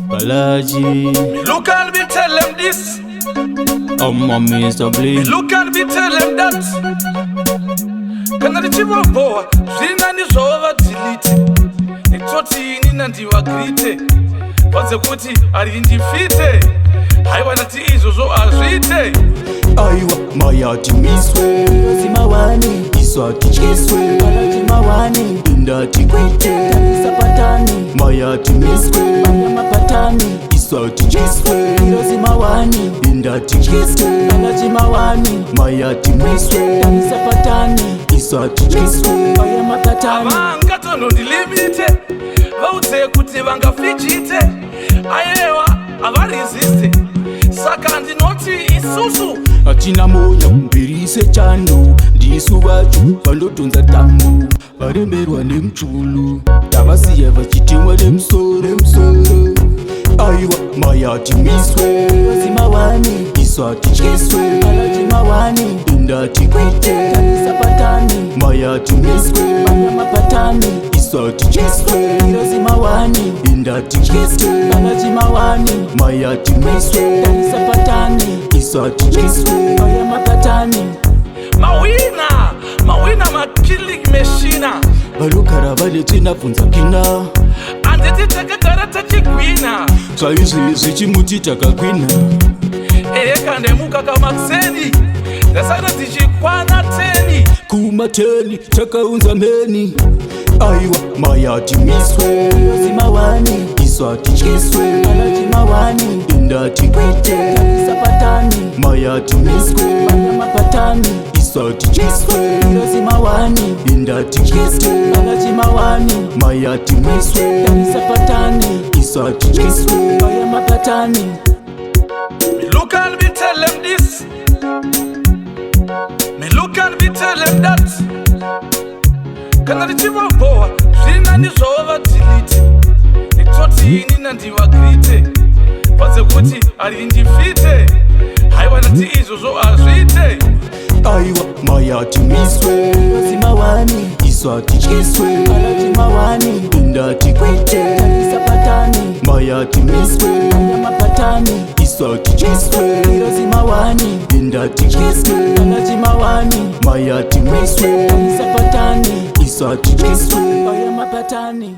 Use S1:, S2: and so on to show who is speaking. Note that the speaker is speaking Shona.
S1: Ballaji.
S2: Look and me tell them this.
S1: My Mr. Bleed.
S2: Look and me tell them that. Kana richiva boa, zvina nizvova delete. Nitoti inina ndivagrite. Panze kuti ari ndifite. Haiwa nati izvozvo azvite.
S1: Aiwa mayati miswe zimawani iswati chiswe Ballaji mawani indati kwite sapatani mayati miswe mapatani iswati chiswe zimawani indati chiswe Ballaji mawani mayati miswe sapatani iswati chiswe mapatani
S2: avangatono ndilimite vaudze kuti vangafichite ayewa avaresiste saka ndinoti isusu
S1: hatina moya kumbirise chando ndisu vacho vandotonza tambo varemberwa nemuchulu tavasiya vachitemwa nemusoro aiwa mayati miswe zimawani iswati chiswe Ballaji mawani indati kwite sapatani mayati miswe mapatani iswati chiswe zimawani indati chiswe Ballaji mawani mayati miswe sapatani iswati chiswe mapatani
S2: mawina makilling machina
S1: valogara valetsena bvunzakina
S2: anditi takagara tachigwina
S1: zvaizvi zvichimuti takakwina
S2: ekandemuka kamakuseni ndasara tichikwana 10
S1: kuma10 takaunza mheni aiwa mayati miswe zimawani iswati chiswe Ballaji mawani indati kwite sapatani mayati miswe mapatani iswati chiswe zimawani indati chiswe Ballaji mawani mayati miswe sapatani iswati chiswe mapatani.
S2: Look and me tell them this. Me look and me tell them that. Kana richiva boa, zvina nizvova delete. Nitoti inina ndivagrite. Panze kuti ari ndifite. Haiwa nati izvozvo azvite.
S1: Aiwa mayati miswe zimawani iswati chiswe Ballaji mawani indati kwite sapatani mayati miswe mapatani iswati chiswe zimawani indati chiswe Ballaji mawani mayati miswe sapatani iswati chiswe mapatani.